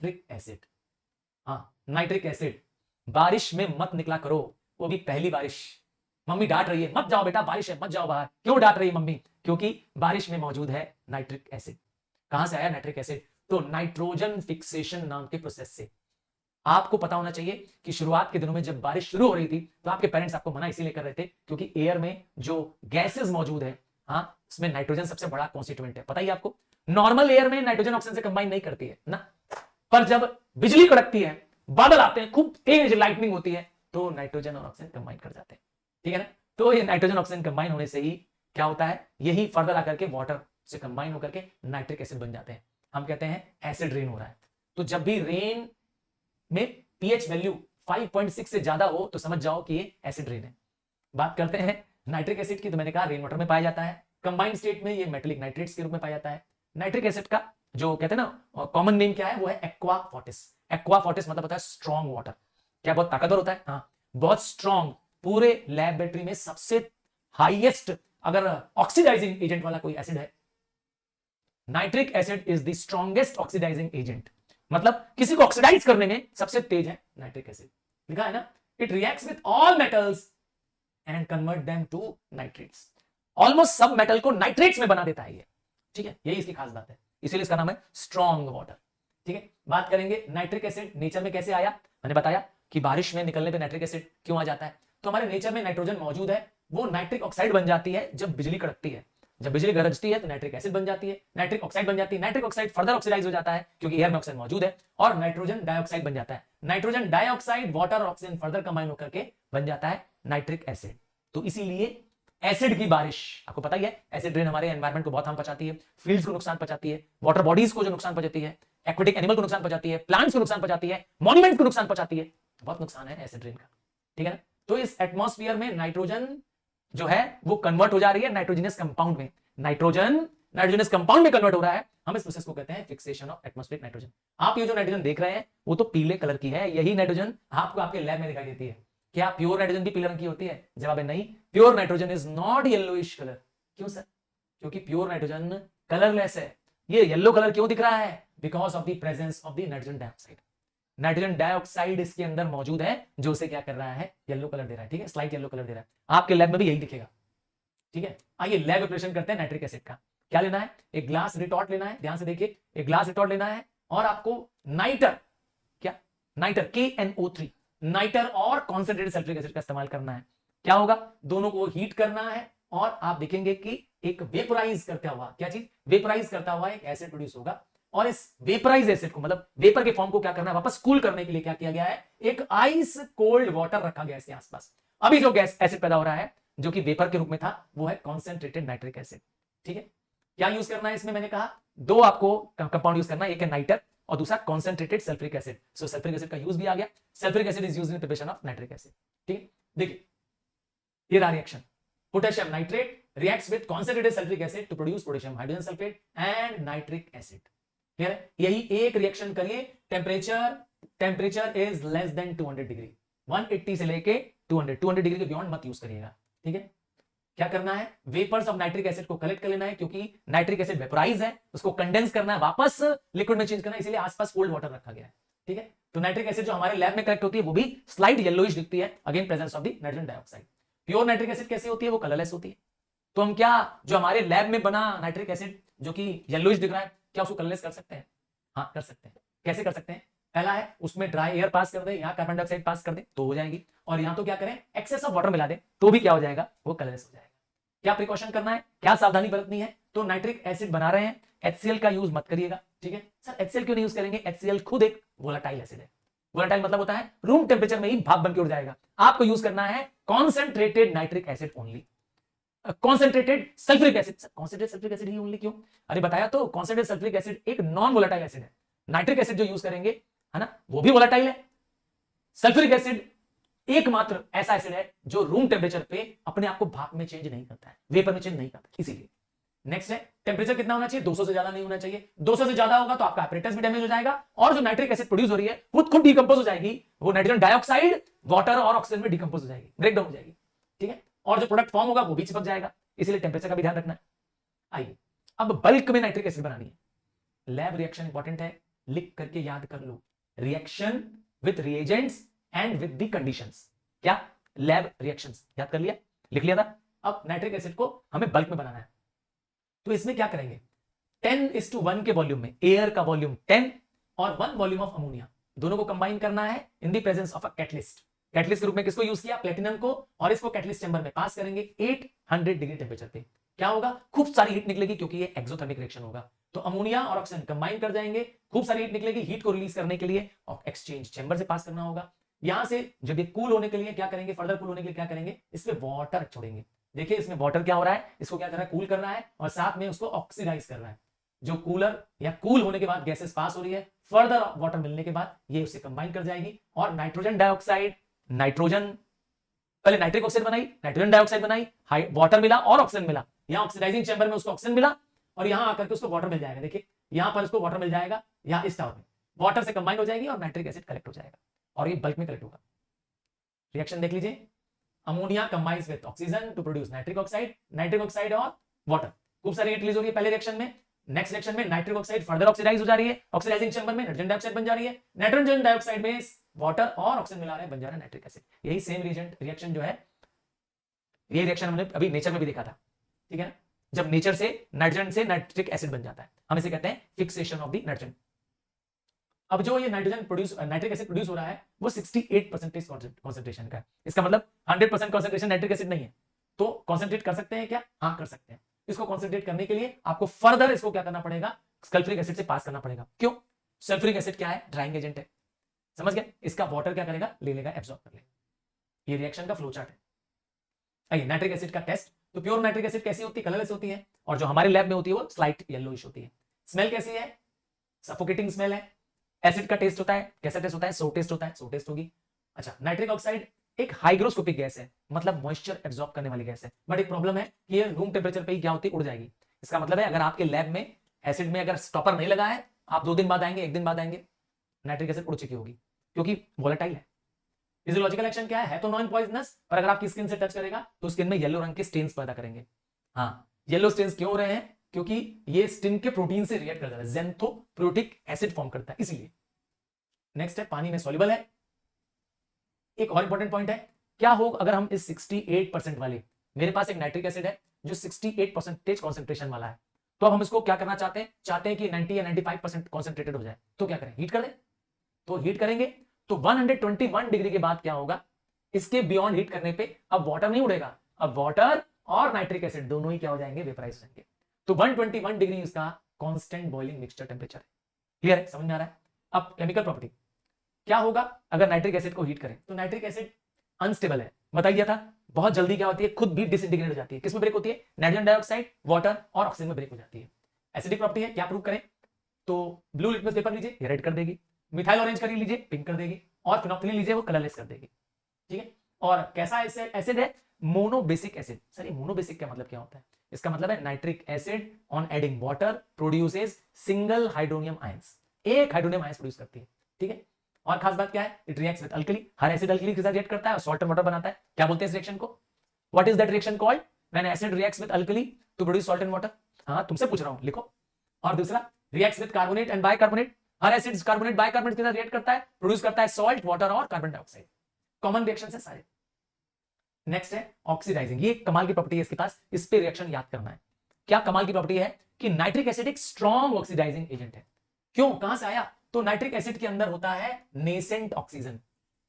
Nitric acid. हाँ, nitric acid. बारिश में मत निकला करो, वो भी पहली बारिश। मम्मी डांट रही है, मत जाओ बेटा, बारिश है, मत जाओ बाहर। क्यों डांट रही है मम्मी? क्योंकि बारिश में मौजूद है नाइट्रिक एसिड। कहां से आया नाइट्रिक एसिड? तो नाइट्रोजन फिक्सेशन नाम के प्रोसेस से। आपको पता होना चाहिए कि शुरुआत के दिनों में जब बारिश शुरू हो रही थी तो आपके पेरेंट्स आपको मना इसीलिए कर रहे थे क्योंकि एयर में जो गैसेस मौजूद है, हाँ, उसमें नाइट्रोजन सबसे बड़ा कॉन्स्टिट्यूएंट है। पता ही आपको, नॉर्मल एयर में नाइट्रोजन ऑक्सीजन से कंबाइन नहीं करती है ना, पर जब बिजली कड़कती है, बादल आते हैं, खूब तेज लाइटनिंग होती है, तो नाइट्रोजन और ऑक्सीजन कंबाइन कर जाते हैं। ठीक है ना? तो ये नाइट्रोजन ऑक्सीजन कंबाइन होने से ही क्या होता है, यही फर्दर आकर के वाटर से कंबाइन होकर के नाइट्रिक एसिड बन जाते हैं। हम कहते हैं एसिड रेन हो रहा है। तो जब भी रेन में पीएच वैल्यू 5.6 से ज्यादा हो तो समझ जाओ कि ये एसिड रेन है। बात करते हैं नाइट्रिक एसिड की, तो मैंने कहा रेन वाटर में पाया जाता है। कंबाइंड स्टेट में ये मेटेलिक नाइट्रेट्स के रूप में पाया जाता है। नाइट्रिक एसिड का जो कहते हैं ना कॉमन नेम क्या है, वो है एक्वा फोर्टिस। एक्वा फोर्टिस मतलब होता है स्ट्रॉन्ग वाटर। क्या बहुत ताकतवर होता है? हाँ, बहुत स्ट्रॉन्ग। पूरे लैबोरेटरी में सबसे हाईएस्ट अगर ऑक्सीडाइजिंग एजेंट वाला कोई एसिड है, nitric acid is the strongest oxidizing agent. मतलब किसी को ऑक्सीडाइज करने में सबसे तेज है नाइट्रिक एसिड। लिखा है ना, it reacts with all metals and convert them to nitrates. Almost सब मेटल को नाइट्रेट्स में बना देता है ये। ठीक है, यही इसकी खास बात है, इसीलिए इसका नाम है स्ट्रॉन्ग वाटर। ठीक है, बात करेंगे नाइट्रिक एसिड नेचर में कैसे आया। मैंने बताया कि बारिश में निकलने पे नाइट्रिक एसिड क्यों आ जाता है। तो हमारे नेचर में नाइट्रोजन मौजूद है, वो नाइट्रिक ऑक्साइड बन जाती है जब बिजली कड़कती है। जब बिजली गरजती है तो नाइट्रिक एसिड बन जाती है, नाइट्रिक ऑक्साइड बन जाती है। नाइट्रिक ऑक्साइड फर्दर ऑक्सीडाइज हो जाता है क्योंकि एयर में ऑक्सीजन मौजूद है, और नाइट्रोजन डाइऑक्साइड बन जाता है। नाइट्रोजन डाइऑक्साइड वाटर और ऑक्सीजन फर्दर कंबाइन होकर के बन जाता है नाइट्रिक एसिड। तो इसीलिए एसिड की बारिश, आपको पता ही है, एसिड रेन हमारे एनवायरमेंट को बहुत हार्म पहुंचाती है, फील्ड्स को नुकसान पहुंचाती है, वाटर बॉडीज को जो नुकसान पहुंचाती है, एक्वेटिक एनिमल को नुकसान पहुंचाती है, प्लांट्स को नुकसान पहुंचाती है, मॉन्यूमेंट्स को नुकसान पहुंचाती है। बहुत नुकसान है एसिड रेन का। ठीक है ना? तो इस एटमॉस्फेयर में नाइट्रोजन जो है वो कन्वर्ट हो जा रही है नाइट्रोजनस कंपाउंड में। नाइट्रोजन नाइट्रोजनस कंपाउंड में कन्वर्ट हो रहा है। हम इस प्रोसेस को कहते हैं फिक्सेशन ऑफ एटमॉस्फेरिक नाइट्रोजन। आप ये जो नाइट्रोजन देख रहे हैं वो तो पीले कलर की है, यही नाइट्रोजन आपको आपके लैब में दिखाई देती है। क्या प्योर नाइट्रोजन भी पीले रंग की होती है? जवाब है नहीं, pure nitrogen is not yellowish colour. क्यों सर? क्योंकि प्योर नाइट्रोजन कलरलेस है। ये येलो कलर क्यों दिख रहा है? Because of the presence of the nitrogen dioxide. Nitrogen dioxide इसके अंदर मौजूद है जो उसे क्या कर रहा है, येलो कलर दे रहा है। ठीक है, स्लाइट येलो कलर दे रहा है। आपके लैब में भी यही दिखेगा। ठीक है, आइए लैब ऑपरेशन करते हैं नाइट्रिक एसिड का। क्या लेना है? एक ग्लास रिटॉर्ट लेना है, ध्यान से देखिए, एक ग्लास रिटॉर्ट लेना है और आपको नाइटर, क्या नाइटर KNO3, नाइटर और कॉन्सेंट्रेटेड सल्फ्यूरिक एसिड का इस्तेमाल करना है। क्या होगा? दोनों को हीट करना है और आप देखेंगे कि एक वेपराइज करता हुआ, क्या चीज वेपराइज करता हुआ एक एसिड प्रोड्यूस होगा। और इस वेपराइज एसिड को, मतलब वेपर के फॉर्म को क्या करना है, वापस कूल करने के लिए क्या किया गया है, एक आइस कोल्ड वाटर रखा गया इसके आसपास। अभी जो गैस एसिड पैदा हो रहा है जो कि वेपर के रूप में था, वो है कॉन्सेंट्रेटेड नाइट्रिक एसिड। ठीक है, क्या यूज करना है इसमें? मैंने कहा दो आपको कंपाउंड यूज करना है, एक है नाइटर और दूसरा कॉन्सेंट्रेटेड सल्फ्यूरिक एसिड। सो सल्फ्यूरिक एसिड का यूज भी आ गया। Sulphuric acid is used in preparation of nitric acid. ठीक है, देखिए ये रहा reaction. Potassium nitrate reacts with concentrated sulfuric acid to produce potassium hydrogen sulfate and nitric acid। Clear है? यही एक रिएक्शन करिए, temperature is less than 200 degree, 180 से लेके 200 डिग्री के बियॉन्ड मत यूज करिएगा। ठीक है, क्या करना है, वेपर्स ऑफ नाइट्रिक एसिड को कलेक्ट कर लेना है, क्योंकि नाइट्रिक एसिड वेपराइज है, उसको कंडेंस करना है, वापस लिक्विड में चेंज करना है, इसीलिए आसपास कोल्ड वाटर रखा गया है। ठीक है, तो नाइट्रिक एसिड जो हमारे लैब में कलेक्ट होती है वो भी स्लाइट येलोइश दिखती है, again presence of the nitrogen dioxide. Pure nitric acid कैसी होती है? वो कलरलेस होती है। तो हम क्या, जो हमारे लैब में बना नाइट्रिक एसिड जो कि येलोइश दिख रहा है, क्या उसको कलरलेस कर सकते हैं? हाँ, कर सकते हैं। कैसे कर सकते हैं? पहला है उसमें ड्राई एयर पास कर दे, यहाँ कार्बन डाइऑक्साइड पास कर दे तो हो जाएगी, और यहाँ तो क्या करें, एक्सेस ऑफ वाटर मिला दे तो भी क्या हो जाएगा, वो कलरलेस हो जाएगा। क्या प्रिकॉशन करना है, क्या सावधानी बरतनी है? तो नाइट्रिक एसिड बना रहे हैं, HCl का यूज मत करिएगा। ठीक है सर, HCl क्यों नहीं यूज करेंगे? HCl खुद एक वोलेटाइल एसिड है। वोलेटाइल मतलब होता है रूम टेम्परेचर में ही भाप बन के उड़ जाएगा। आपको यूज करना है concentrated nitric acid only, concentrated sulphuric acid. Concentrated sulphuric acid ही ओनली क्यों? अरे बताया तो, कॉन्सेंट्रेटेड सल्फ्यूरिक एसिड एक नॉन वोलेटाइल एसिड है। नाइट्रिक एसिड जो यूज करेंगे है ना, वो भी वोलेटाइल है। सल्फ्यूरिक एसिड एकमात्र ऐसा एसिड है जो रूम टेम्परेचर पे अपने आप को भाप में चेंज नहीं करता है, वेपर में चेंज नहीं करता, इसीलिए। नेक्स्ट है, टेम्परेचर कितना होना चाहिए? 200 से ज्यादा नहीं होना चाहिए। 200 से ज्यादा होगा तो आपका apparatus भी डैमेज हो जाएगा, और जो नाइट्रिक एसिड प्रोड्यूस हो रही है वो खुद डिकंपोज हो जाएगी, वो नाइट्रोजन डाइऑक्साइड वाटर और ऑक्सीजन में डिकंपोज हो जाएगी, ब्रेक डाउन हो जाएगी। ठीक है, और जो प्रोडक्ट फॉर्म होगा वो भी चिपक जाएगा, इसलिए टेम्परेचर का भी ध्यान रखना है। आइए अब बल्क में नाइट्रिक एसिड बनानी है, लैब रिएक्शन इंपॉर्टेंट है, लिख करके याद कर लो, reaction with reagents and with the conditions. क्या? Lab reactions. याद कर लिया, लिख लिया था। अब नाइट्रिक एसिड को हमें बल्क में बनाना है, तो इसमें क्या करेंगे, 10:1 के वॉल्यूम में एयर का वॉल्यूम 10 और 1 वॉल्यूम ऑफ अमोनिया, दोनों को कंबाइन करना है in the presence of a catalyst. Catalyst के रूप में किसको यूज किया? प्लेटिनम को, और इसको कैटलिस्ट चैम्बर में पास करेंगे 800 डिग्री टेंपरेचर पे। क्या होगा? खूब सारी हीट निकलेगी, क्योंकि ये एक्सोथर्मिक रिएक्शन होगा। तो अमोनिया और ऑक्सीजन कंबाइन कर जाएंगे, खूब सारी हीट निकलेगी, हीट को रिलीज करने के लिए और एक्सचेंज चैम्बर से पास करना होगा। यहां से जब ये कूल होने के लिए क्या करेंगे, फर्दर कूल होने के लिए क्या करेंगे, इसमें वाटर छोड़ेंगे। देखिए इसमें वाटर क्या हो रहा है, इसको क्या कर रहा है, कूल कर रहा है और साथ में उसको ऑक्सीडाइज कर रहा है। जो कूलर या कूल होने के बाद गैसेस पास हो रही है, फर्दर वाटर मिलने के बाद ये उससे कंबाइन कर जाएगी और नाइट्रोजन डाइऑक्साइड, नाइट्रोजन, पहले नाइट्रिक ऑक्साइड बनाई, नाइट्रोजन डाइऑक्साइड बनाई, वाटर मिला और ऑक्सीजन मिला। यहां ऑक्सीडाइजिंग चैम्बर में उसको ऑक्सीजन मिला और यहां आकर के उसको वाटर मिल जाएगा। देखिए यहां पर उसको वाटर मिल जाएगा, यहां इस टावर में वाटर से कंबाइन हो जाएगी और नाइट्रिक एसिड कलेक्ट हो जाएगा और ये बल्क में कलेक्ट होगा। रिएक्शन देख लीजिए, ammonia combines with oxygen to produce nitric oxide और वाटर। खूब सारी हीट रिलीज हो रही है पहले रिएक्शन में। नेक्स्ट रिएक्शन में नाइट्रिक ऑक्साइड फर्दर ऑक्सीडाइज हो जा रही है, ऑक्सीडाइजिंग चैम्बर में नाइट्रोजन डाइऑक्साइड बन जा रही है, नाइट्रोजन डाइऑक्साइड में वाटर और ऑक्सीजन मिला रहे हैं, बन जा रहा है नाइट्रिक एसिड। यही सेम रिएक्शन जो है, ये रिएक्शन हमने अभी नेचर में भी देखा था, ठीक है ना, जब नेचर से नाइट्रोजन से नाइट्रिक एसिड बन जाता है, हम इसे कहते हैं फिक्सेशन ऑफ द नाइट्रोजन। अब जो ये नाइट्रिक एसिड प्रोड्यूस हो रहा है वो 68% कॉन्सेंट्रेशन का है। इसका मतलब 100% कॉन्सेंट्रेशन नाइट्रिक एसिड नहीं है। तो कॉन्सेंट्रेट कर सकते हैं क्या? हाँ कर सकते हैं। इसको कॉन्सेंट्रेट करने के लिए आपको फर्दर इसको क्या करना पड़ेगा, सल्फ्यूरिक एसिड से पास करना पड़ेगा। क्यों? सल्फ्यूरिक एसिड क्या है? ड्राइंग एजेंट है, समझ गए? इसका वाटर क्या करेगा, ले लेगा, एब्सॉर्ब कर लेगा। ये रिएक्शन का फ्लो चार्ट है। आइए नाइट्रिक एसिड का टेस्ट। तो प्योर नाइट्रिक एसिड कैसी होती है? कलरलेस होती है, और जो हमारे लैब में होती है वो स्लाइट येलोइश होती है। स्मेल कैसी है? सफोकेटिंग स्मेल है। एसिड का टेस्ट होता है, कैसा टेस्ट होता है? सो टेस्ट होता है, सो टेस्ट होगी। अच्छा, नाइट्रिक ऑक्साइड एक हाइग्रोस्कोपिक गैस है, मतलब मॉइस्चर एब्जॉर्ब करने वाली गैस है, बट एक प्रॉब्लम है कि ये रूम टेम्परेचर पे ही क्या होती है, उड़ जाएगी। इसका मतलब है अगर आपके लैब में एसिड में अगर स्टॉपर नहीं लगा है, आप 2 दिन बाद आएंगे, 1 दिन बाद आएंगे, नाइट्रिक एसिड उड़ चुकी होगी, क्योंकि वोलेटाइल है। फिजियोलॉजिकल एक्शन क्या है तो नॉन पॉइजनस, पर अगर आपकी स्किन से टच करेगा तो स्किन में येलो रंग के स्टेन्स पैदा करेंगे। हाँ, येलो स्टेन्स क्यों हो रहे हैं? क्योंकि ये स्किन के प्रोटीन से रिएक्ट करता है, ज़ेंथोप्रोटिक एसिड फॉर्म करता है, इसलिए। नेक्स्ट है पानी में सॉल्युबल है। एक और इंपॉर्टेंट पॉइंट है, क्या हो अगर हम इस 68% वाले, मेरे पास एक नाइट्रिक एसिड है जो 68% कॉन्सेंट्रेशन वाला है, तो अब हम इसको क्या करना चाहते हैं कि 90 या 95% कॉन्सेंट्रेटेड हो जाए, तो क्या करें? हीट कर दें। तो हीट करेंगे तो 121 डिग्री के बाद क्या होगा, इसके बियॉन्ड हीट करने पे अब वाटर नहीं उड़ेगा, अब वाटर और नाइट्रिक एसिड दोनों ही क्या हो जाएंगे, वेपराइज हो जाएंगे। तो 121 डिग्री इसका कांस्टेंट बॉइलिंग मिक्सचर टेंपरेचर है। क्लियर है? समझ में आ रहा है? अब केमिकल प्रॉपर्टी क्या होगा अगर नाइट्रिक एसिड को हीट करें, तो नाइट्रिक एसिड अनस्टेबल है, बता दिया था, बहुत जल्दी क्या होती है, खुद भी डिसइंटीग्रेट हो जाती है। किसमें ब्रेक होती है? नाइट्रोजन डाइऑक्साइड, वाटर और ऑक्सीजन में ब्रेक हो जाती है। एसिडिक प्रॉपर्टी है, क्या प्रूव करें? तो ब्लू लिटमस पेपर लीजिए, ये रेड कर देगी, मिथाइल ऑरेंज कर लीजिए, पिंक कर देगी, और फिनोक्सिलिन लीजिए, वो कलरलेस कर देगी। ठीक है? और कैसा एसिड है? Monobasic acid. सर ये मोनोबेसिक क्या मतलब क्या होता है? इसका मतलब है nitric acid on adding water produces single hydronium ions, एक हाइड्रोनियम आयंस प्रोड्यूस करती है। ठीक है? और खास बात क्या है? It reacts with alkali. Her acid alkali के साथ रिएक्ट करता है और सॉल्ट एंड वाटर बनाता है। क्या बोलते हैं इस रिएक्शन को? What is that reaction called? When acid reacts with alkali to produce salt and water. हां तुमसे पूछ रहा हूं, लिखो। और दूसरा reacts with carbonate and bicarbonate. हर एसिड कार्बोनेट बाइकार्बोनेट के साथ रिएक्ट करता है, प्रोड्यूस करता है सॉल्ट, वाटर और कार्बन डाइऑक्साइड। कॉमन रिएक्शन है सारे। नेक्स्ट है ऑक्सीडाइजिंग। ये कमाल की प्रॉपर्टी है इसके पास, इस पे रिएक्शन याद करना है। क्या कमाल की प्रॉपर्टी है कि नाइट्रिक एसिड एक स्ट्रॉन्ग ऑक्सीडाइजिंग एजेंट है। क्यों? कहां से आया? तो नाइट्रिक एसिड के अंदर होता है नेसेंट ऑक्सीजन।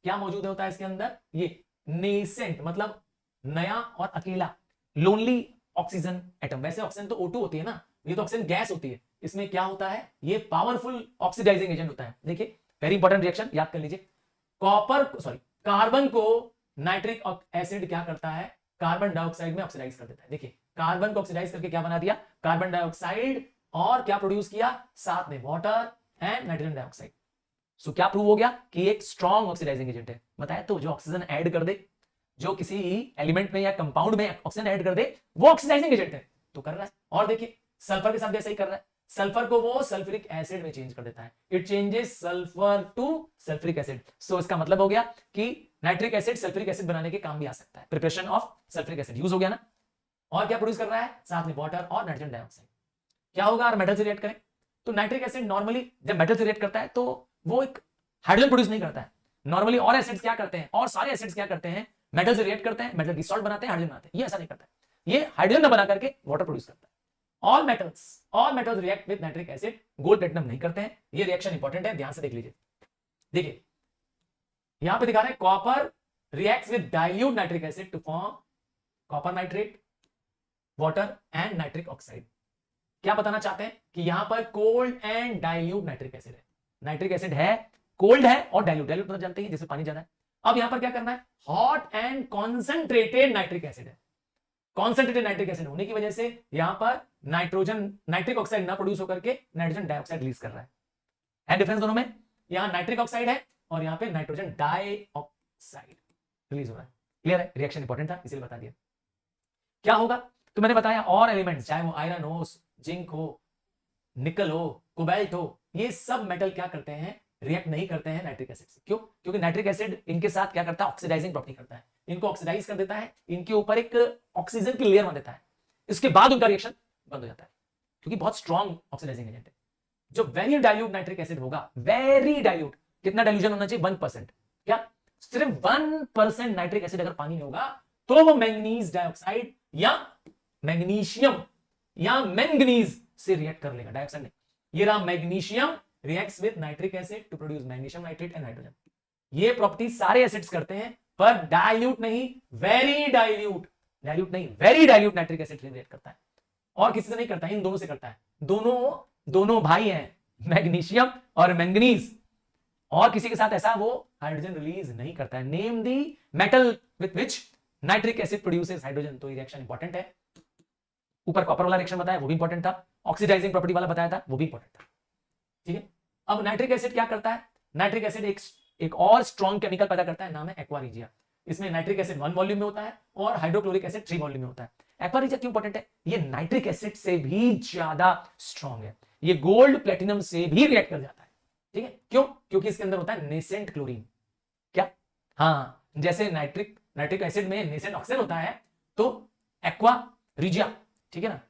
क्या मौजूद होता है इसके अंदर? ये नेसेंट मतलब नया और अकेला, लोनली ऑक्सीजन एटम। वैसे ऑक्सीजन तो O2 होती है ना, ये तो ऑक्सीजन गैस होती है। इसमें क्या होता है? ये पावरफुल ऑक्सीडाइजिंग एजेंट होता है। देखिए वेरी इंपॉर्टेंट रिएक्शन, याद कर लीजिए। कार्बन को नाइट्रिक एसिड क्या करता है? कार्बन डाइऑक्साइड में ऑक्सीडाइज कर देता है। देखिए कार्बन को ऑक्सीडाइज करके क्या बना दिया? कार्बन डाइऑक्साइड, और क्या प्रोड्यूस किया साथ में? Water and nitrogen dioxide. So क्या प्रूव हो गया कि एक स्ट्रॉन्ग ऑक्सीडाइजिंग एजेंट है। बताया तो, जो ऑक्सीजन ऐड कर दे, जो किसी एलिमेंट में या कंपाउंड में ऑक्सीजन ऐड कर दे, वो ऑक्सीडाइजिंग एजेंट है। तो कर रहा है। और देखिए सल्फर के साथ जैसे ही कर रहा है, सल्फर को वो सल्फ्यूरिक एसिड में चेंज कर देता है। It changes sulphur to sulphuric acid. So इसका मतलब हो गया कि नाइट्रिक एसिड सल्फ्यूरिक एसिड बनाने के काम भी आ सकता है। Preparation of sulphuric acid use हो गया ना। और क्या प्रोड्यूस कर रहा है? साथ में वाटर और नाइट्रोजन डाइऑक्साइड। क्या होगा अगर मेटल से रिएक्ट करें? तो नाइट्रिक एसिड नॉर्मली जब मेटल से रिएक्ट करता है तो वो एक हाइड्रोजन प्रोड्यूस नहीं करता है। नॉर्मली और एसिड्स क्या करते हैं, और सारे एसिड्स क्या करते हैं, मेटल से रिएक्ट करते हैं, मेटल की सॉल्ट बनाते हैं, हाइड्रोजन बनाते हैं। ये ऐसा नहीं करता है, ये हाइड्रोजन न बना करके वाटर प्रोड्यूस करता है। All metals react with nitric acid, gold platinum नहीं करते हैं। ये रिएक्शन इंपॉर्टेंट है, ध्यान से देख लीजिए। देखिए यहां पे दिखा रहे हैं copper reacts with dilute nitric acid to form copper nitrate, water and nitric oxide. क्या बताना चाहते हैं कि यहां पर cold and dilute nitric acid है। नाइट्रिक एसिड है, कोल्ड है और डाइल्यूट मतलब जानते हैं जैसे पानी ज्यादा है। अब यहां पर क्या करना है, hot and concentrated nitric acid है। कॉन्सेंट्रेटेड नाइट्रिक एसिड होने की वजह से यहां पर नाइट्रिक ऑक्साइड ना प्रोड्यूस होकर के नाइट्रोजन डाइऑक्साइड रिलीज कर रहा है डिफरेंस दोनों में। यहां नाइट्रिक ऑक्साइड है और यहां पे नाइट्रोजन डाइऑक्साइड रिलीज हो रहा है। क्लियर है, रिएक्शन इंपॉर्टेंट था इसलिए बता दिया। क्या होगा तो मैंने बताया, और एलिमेंट्स चाहे वो आयरन हो, जिंक हो, निकल हो, कोबाल्ट हो, ये सब मेटल क्या करते हैं, रिएक्ट नहीं करते हैं नाइट्रिक एसिड से। क्यों? क्योंकि नाइट्रिक एसिड इनके साथ क्या करता है, ऑक्सीडाइजिंग प्रॉपर्टी करता है, इनको ऑक्सीडाइज कर देता है, इनके ऊपर एक ऑक्सीजन की लेयर बना देता है, इसके बाद उनका रिएक्शन बंद हो जाता है क्योंकि बहुत स्ट्रॉन्ग ऑक्सीडाइजिंग एजेंट है। जो वेरी डाइल्यूट नाइट्रिक एसिड होगा, वेरी डाइल्यूट, कितना डाइल्यूशन होना चाहिए, 1%। क्या सिर्फ 1% नाइट्रिक एसिड अगर पानी में होगा तो वो मैंगनीज डाइऑक्साइड या मैग्नीशियम या मैंगनीज से रिएक्ट कर लेगा, डाइऑक्साइड नहीं। ये रहा magnesium reacts with nitric acid to produce magnesium nitrate and hydrogen. ये प्रॉपर्टी सारे एसिड्स करते हैं, पर डाइल्यूट नहीं, वेरी डाइल्यूट, डाइल्यूट नहीं वेरी डाइल्यूट नाइट्रिक एसिड से रिएक्ट करता है। और किसी से नहीं करता है, इन दोनों से करता है। दोनों भाई हैं, मैग्नीशियम और मैंगनीज, और किसी के साथ ऐसा वो हाइड्रोजन रिलीज नहीं करता है। Name the metal with which nitric acid produces hydrogen. तो ये रिएक्शन इंपॉर्टेंट है। ऊपर कॉपर वाला रिएक्शन बताया वो भी इंपॉर्टेंट था, ऑक्सीडाइजिंग प्रॉपर्टी वाला बताया था वो भी इंपॉर्टेंट था। ठीक है, अब नाइट्रिक एसिड क्या करता है, नाइट्रिक एसिड एक और स्ट्रॉन्ग केमिकल पैदा करता है, नाम है एक्वा रिजिया। इसमें नाइट्रिक एसिड 1 वॉल्यूम में होता है और हाइड्रोक्लोरिक एसिड 3 वॉल्यूम में होता है। एक्वा रिजिया क्यों इंपॉर्टेंट है, ये नाइट्रिक एसिड से भी ज्यादा स्ट्रॉन्ग है, ये गोल्ड प्लेटिनम से भी रिएक्ट कर जाता है। ठीक है, क्यों? क्योंकि इसके अंदर होता है नेसेंट क्लोरीन। क्या? हाँ, जैसे नाइट्रिक एसिड में नेसेंट ऑक्सीजन होता है, तो एक्वा रिजिया, ठीक है ना,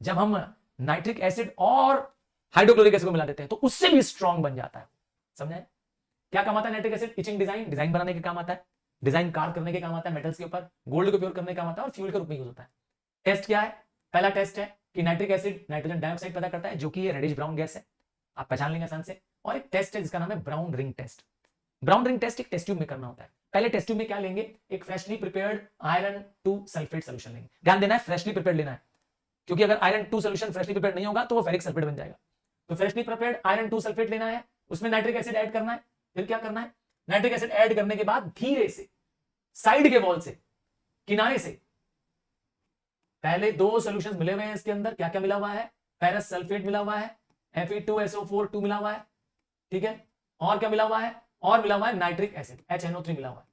जब हम नाइट्रिक एसिड और हाइड्रोक्लोरिक एसिड को मिला देते हैं तो उससे भी स्ट्रॉन्ग बन जाता है। समझे? क्या काम आता है नाइट्रिक एसिड, इचिंग डिजाइन बनाने के काम आता है, डिजाइन कार्ड करने के काम आता है, मेटल्स के ऊपर गोल्ड को प्योर करने के काम आता है, और फ्यूल के रूप में यूज होता है। टेस्ट क्या है, पहला टेस्ट है कि नाइट्रिक एसिड नाइट्रोजन डाइऑक्साइड पैदा करता है, जो कि ये रेडिश ब्राउन गैस है, आप पहचान लेंगे आसान से। और एक टेस्ट है जिसका नाम है brown ring test. Brown ring test एक टेस्ट ट्यूब में करना होता है। पहले टेस्ट ट्यूब में क्या लेंगे, एक freshly prepared iron 2 sulphate solution लेंगे। ध्यान देना है, फ्रेशली प्रिपेयर्ड लेना है, क्योंकि अगर आयरन 2 सोल्यूशन फ्रेशली प्रिपेयर्ड नहीं होगा तो वो फेरिक सल्फेट बन जाएगा। तो फ्रेशली प्रिपेयर्ड आयरन 2 सल्फेट लेना है, उसमें नाइट्रिक एसिड ऐड करना है। फिर क्या करना है, नाइट्रिक एसिड ऐड करने के बाद धीरे से साइड के वॉल से, किनारे से, पहले 2 सॉल्यूशंस मिले हुए हैं इसके अंदर, क्या क्या मिला हुआ है, फेरस सल्फेट मिला हुआ है, Fe2SO4 मिला हुआ है, ठीक है, और क्या मिला हुआ है, और मिला हुआ है नाइट्रिक एसिड HNO3 मिला हुआ है।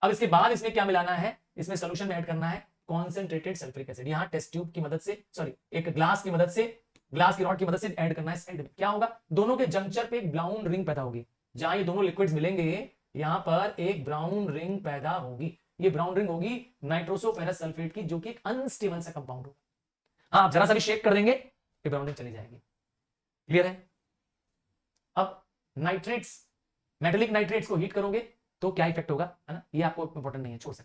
अब इसके बाद इसमें क्या मिलाना है, इसमें सॉल्यूशन में ऐड करना है कॉन्सेंट्रेटेड सल्फ्यूरिक एसिड। यहां टेस्ट ट्यूब की मदद से, सॉरी एक ग्लास की मदद से, ग्लास की रॉड की मदद से ऐड करना है साइड में। क्या होगा, दोनों के जंक्चर पे एक ब्राउन रिंग पैदा होगी। जहां ये दोनों लिक्विड्स मिलेंगे यहां पर एक ब्राउन रिंग पैदा होगी। ये ब्राउन रिंग होगी नाइट्रोसोफेरस सल्फेट की, जो कि एक अनस्टेबल सा कंपाउंड होगा। हाँ, जरा सा भी शेक कर देंगे ये ब्राउन रिंग चली जाएगी। क्लियर है? अब नाइट्रेट्स, मेटेलिक नाइट्रेट्स को हीट करोगे तो क्या इफेक्ट होगा, है ना, ये आपको इंपॉर्टेंट नहीं है, छोड़ सकते।